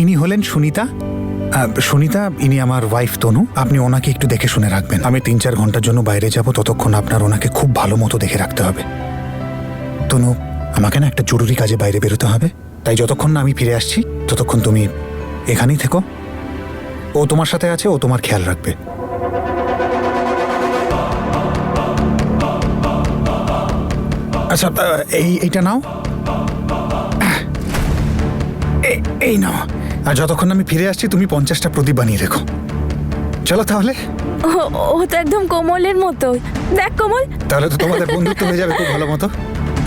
ইনি হলেন সুনিতা। সুনিতা, ইনি আমার ওয়াইফ তনু। আপনি ওনাকে একটু দেখে শুনে রাখবেন। আমি 3-4 ঘন্টার জন্য বাইরে যাব, ততক্ষণ আপনার ওনাকে খুব ভালো মতো দেখে রাখতে হবে। তনু, আমাকে না একটা জরুরি কাজে বাইরে বেরোতে হবে, তাই যতক্ষণ না আমি ফিরে আসছি ততক্ষণ তুমি এখানেই থেকো। ও তোমার সাথে আছে, ও তোমার খেয়াল রাখবে। আচ্ছা, এইটা নাও, এই নাও। আর যতক্ষণ আমি ফিরে আসছি তুমি 50টা প্রদীপ বানিয়ে রেখো। চলো তাহলে। ও তো একদম কোমলের মতো। দেখ কোমল। তাহলে তো তোমাদের বন্ধুত্ব হয়ে যাবে খুব ভালো মতো।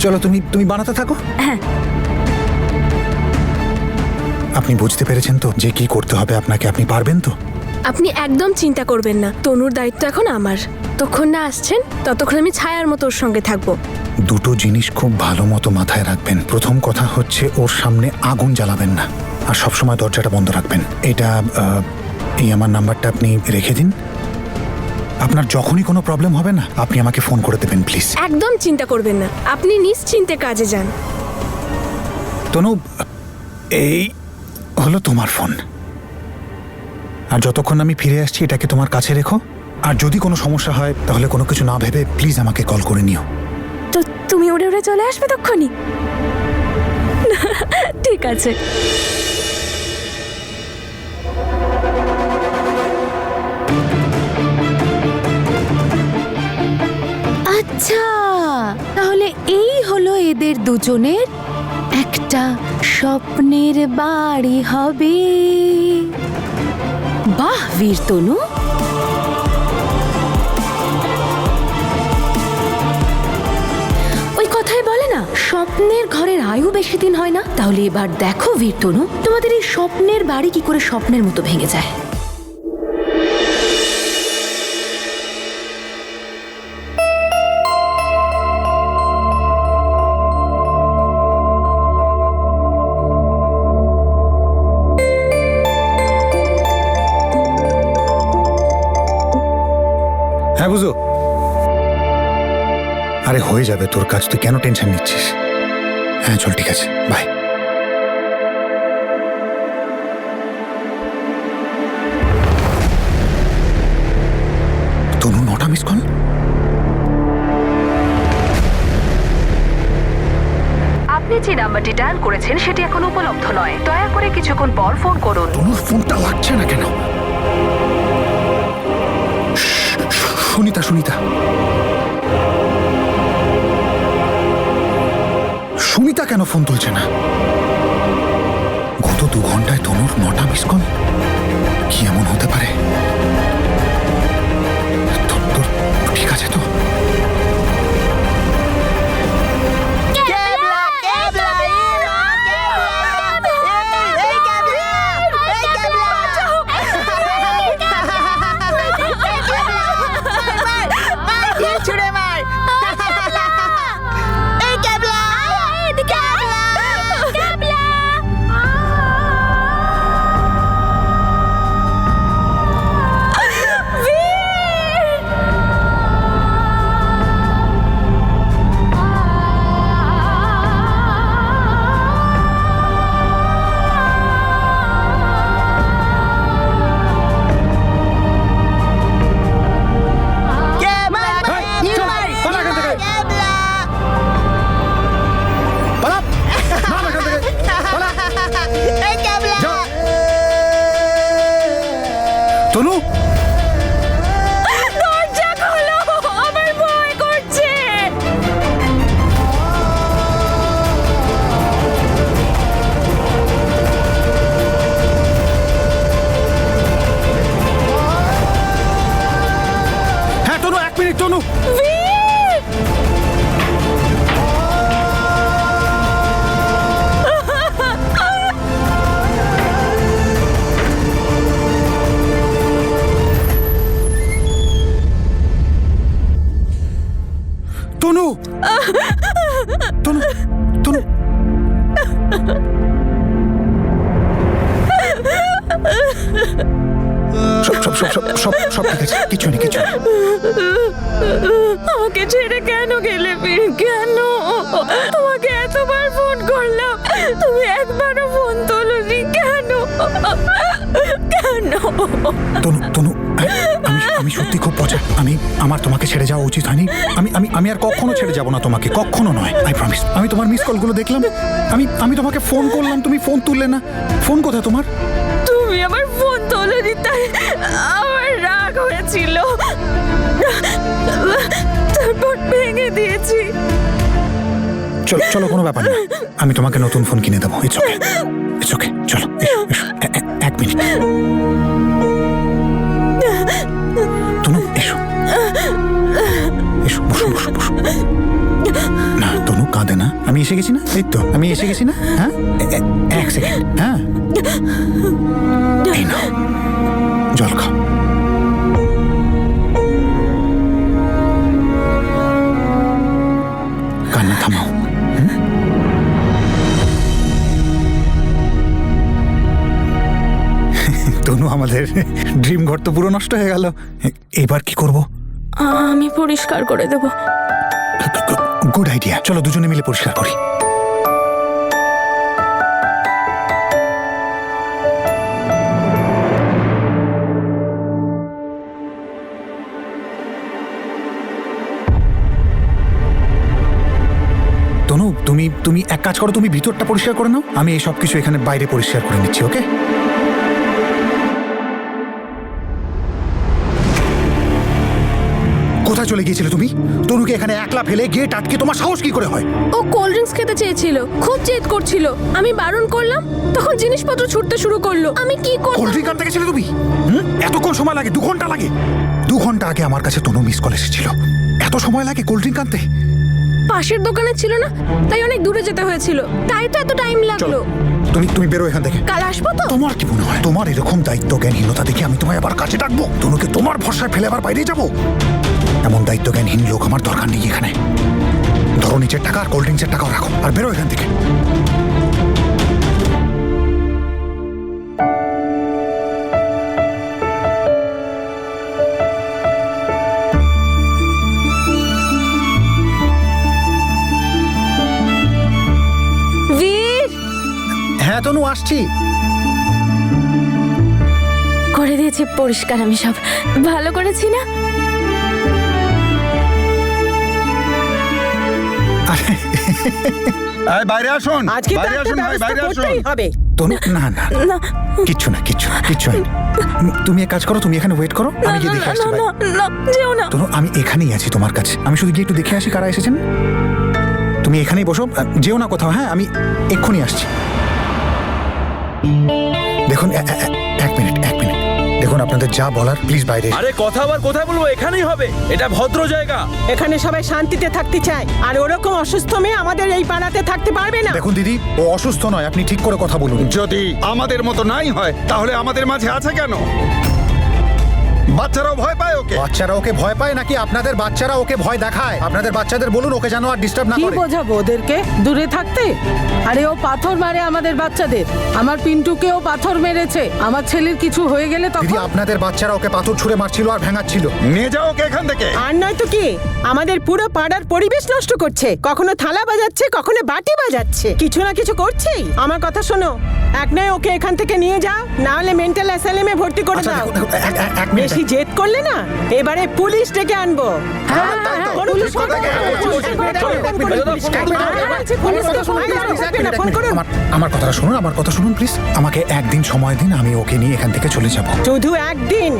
চলো, তুমি বানাতে থাকো। হ্যাঁ। আপনি বুঝতে পেরেছেন তো যে কি করতে হবে আপনাকে? আপনি পারবেন তো? আপনি একদম চিন্তা করবেন না, তনুর দায়িত্ব এখন আমার। ততক্ষণ না আসছেন ততক্ষণ আমি ছায়ার মতো ওর সঙ্গে থাকবো। দুটো জিনিস খুব ভালো মতো মাথায় রাখবেন। প্রথম কথা হচ্ছে ওর সামনে আগুন জ্বালাবেন না, আর সবসময় দরজাটা বন্ধ রাখবেন। এই আমার নাম্বারটা আপনি রেখে দিন। আপনার যখনই কোনো প্রবলেম হবে না, আপনি আমাকে ফোন করে দেবেন প্লিজ। একদম চিন্তা করবেন না, আপনি নিশ্চিন্তে কাজে যান। তনু, এই হলো তোমার ফোন, আর যতক্ষণ আমি ফিরে আসছি এটাকে তোমার কাছে রেখো। আর যদি কোনো সমস্যা হয় তাহলে কোনো কিছু না ভেবে প্লিজ আমাকে কল করে নিও। তো তুমি উড়ে উড়ে চলে আসবে তখনই? ঠিক আছে। আচ্ছা, তাহলে এই হলো এদের দুজনের একটা স্বপ্নের বাড়ি হবে। বাহ বীর তনু, ওই কথাই বলে না, স্বপ্নের ঘরের আয়ু বেশি দিন হয় না। তাহলে এবার দেখো বীর তনু, তোমাদের এই স্বপ্নের বাড়ি কি করে স্বপ্নের মতো ভেঙে যায়। হ্যাঁ বুঝো। আরে হয়ে যাবে তোর কাজ, তুই কেন টেনশন নিচ্ছিস? হ্যাঁ চল, ঠিক আছে, বাই। তনু, 9টা মিস কল। আপনি যে নাম্বারটি ডায়াল করেছেন সেটি এখন উপলব্ধ নয়, দয়া করে কিছুক্ষণ পর ফোন করুন। তনুর ফোনটা লাগছে না কেন? সুনিতা, সুনিতা কেন ফোন তুলছে না? গত 2 ঘন্টায় তনুর 9টা মিস কল। কি এমন হতে পারে? তোর ঠিক আছে তো? তনু, দরজা খোলো, আমার ভয় করছে। হ্যাঁ তনু, 1 মিনিট তনু। তনু, তনু, তনু, সব ঠিক আছে, কিছু নেই। আমাকে ছেড়ে কেন গেলে বীর? কেন? তোমাকে এতবার ফোন করলাম, তুমি একবারও ফোন তোলোনি কেন? তনু তনু আমি সত্যি খুব পচা। আমার তোমাকে ছেড়ে যাওয়া উচিত হয়নি। আমি আর কখনো ছেড়ে যাব না তোমাকে, কখনো নয়, আই প্রমিস। আমি তোমার মিস কলগুলো দেখলাম, আমি তোমাকে ফোন করলাম, তুমি ফোন তুললে না। ফোন কোথায় তোমার? তুমি আমার ফোন তোলোনি, তাই আমার রাগ হয়েছিল, তারপর ভেঙে দিয়েছি। চলো চলো, কোনো ব্যাপার না, আমি তোমাকে নতুন ফোন কিনে দেবো। ইটস ওকে, ইটস ওকে, চলো এসো, এসো, এক মিনিট। তনু এসো, এসো, বসো বসো বসো। না তনু, কাঁদে না, আমি এসে গেছি না, এই তো আমি এসে গেছি না। হ্যাঁ, এক সেকেন্ড। হ্যাঁ, এই নাও, জল খাও। কান্না থামাও। তনু, আমাদের ড্রিম ঘর তো পুরো নষ্ট হয়ে গেল। এবার কি করব? আমি পরিষ্কার করে দেব। গুড আইডিয়া, চলো দুজনে মিলে পরিষ্কার করি। তনু, তুমি এক কাজ করো, তুমি ভিতরটা পরিষ্কার করে নাও, আমি এই সব কিছু এখানে বাইরে পরিষ্কার করে নিচ্ছি। ওকে? কোথায় চলে গিয়েছিলে তুমি? তনুকে এখানে একলা ফেলে গেট আটকে তোমার সাহস কি করে হয়? ও কোল্ড ড্রিঙ্কস খেতে চেয়েছিল, খুব জেদ করছিল, আমি বারণ করলাম, তখন জিনিসপত্র ছুটতে শুরু করলো। আমি কি করব? কোল্ড ড্রিঙ্ক আনতে গেছিলে তুমি? এতক্ষণ সময় লাগে? 2 ঘন্টা লাগে? 2 ঘন্টা আগে আমার কাছে তনু মিস কল এসেছিল। এত সময় লাগে কোল্ড ড্রিঙ্ক আনতে? পাশের দোকানে ছিল না, তাই অনেক দূরে যেতে হয়েছিল, তাই তো এত টাইম লাগলো। তুমি বেরো এখান থেকে। কাল আসবো তো? তোমার কি মনে হয় তোমার এরকম দায়িত্ব জ্ঞানহীনতা দেখে আমি তোমায় আবার কাছে ডাকবো? তনুকে তোমার ভরসায় ফেলে আবার বাইরে যাবো? এমন দায়িত্ব জ্ঞানহীন লোক আমার দরকার নেই এখানে। ধরো নিচের টাকা আর কোল্ড ড্রিঙ্কসের টাকাও রাখো, আর বেরো এখান থেকে। বীর, হ্যাঁ তনু, আসছি। করে দিয়েছি পরিষ্কার আমি সব। ভালো করেছি না? বাইরে আসুন, আজকে বাইরে আসুন ভাই, বাইরে আসুন। হবে। তনু, না না, না কিচ্ছু না, কিচ্ছু হয়নি। তুমি এক কাজ করো, তুমি এখানে ওয়েট করো, আমি গিয়ে দেখে আসছি। না না, যেও না। তনু, আমি এখানেই আছি তোমার কাছে, আমি শুধু গিয়ে একটু দেখে আসি কারা এসেছেন। তুমি এখানেই বসো, যেও না কোথাও। হ্যাঁ, আমি এক্ষুনি আসছি। দেখুন, এক মিনিট। দেখুন, আপনাদের যা বলার প্লিজ বাইরে। আরে কথা আবার কোথায় বলবো? এখানেই হবে, এটা ভদ্র জায়গা। এখানে সবাই শান্তিতে থাকতে চায়, আর ওরকম অসুস্থ মেয়ে আমাদের এই পাড়াতে থাকতে পারবে না। দেখুন দিদি, ও অসুস্থ নয়, আপনি ঠিক করে কথা বলুন। যদি আমাদের মতো নাই হয় তাহলে আমাদের মাঝে আছে কেন? বাচ্চারাও ভয় পায় ওকে। বাচ্চারা ওকে ভয় পায় নাকি আপনাদের বাচ্চারা ওকে ভয় দেখায়? আপনাদের বাচ্চাদের বলুন ওকে যেন আর ডিস্টার্ব না কি করে। বোঝাবো ওদেরকে দূরে থাকতে? আরে ও পাথর মারে আমাদের বাচ্চাদের, আমার পিন্টুকেও পাথর মেরেছে। আমার ছেলের কিছু হয়ে গেলে দিদি, তখন আপনাদের বাচ্চারা ওকে পাথর ছুঁড়ে মারছিল আর ভেঙাচ্ছিল। নিয়ে যাও ওকে এখান থেকে। আর নয় তো কি, আমাদের পুরো পাড়ার পরিবেশ নষ্ট করছে। কখনো থালা বাজাচ্ছে, কখনো বাটি বাজাচ্ছে, কিছু না কিছু করছেই। আমার কথা শোনো, এক নয় ওকে এখান থেকে নিয়ে যাও, না হলে মেন্টাল অ্যাসাইলামে ভর্তি করে আচ্ছা, দাও। দেখুন, এক মিনিট। বেশি জেদ করলে না, এবারে পুলিশ ডেকে আনবো। হ্যাঁ, তাই তো। পুলিশ ঠিক কথা বলেছেন। ফোন করুন। আমার কথাটা শুনুন প্লিজ। আমাকে একদিন সময় দিন, আমি ওকে নিয়ে এখান থেকে চলে যাব। শুধু একদিন,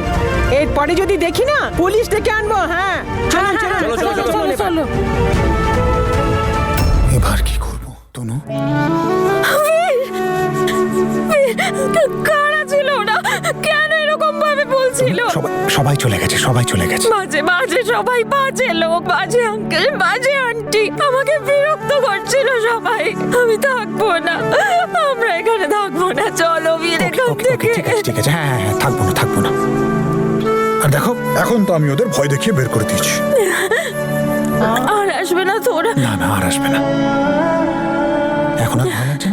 এরপরে যদি দেখি না পুলিশ ডেকে আনবো। হ্যাঁ, চলো। এবার কি করব তনু? কারা ছিল ওরা? কেন এরকম ভাবে বলছিল? সবাই চলে গেছে, বাজে সবাই, বাজে লোক, বাজে আঙ্কেল, বাজে আন্টি, আমাকে বিরক্ত করছিল সবাই। আমি থাকবো না, আমরা এখানে থাকবো না। চলো বীর এখান থেকে। ঠিক আছে, হ্যাঁ, থাকবো না। আর দেখো, এখন তো আমি ওদের ভয় দেখিয়ে বের করে দিয়েছি। আর আসবে না তোরা? না, আর আসবে না। এখন আর ভালো লাগছে না?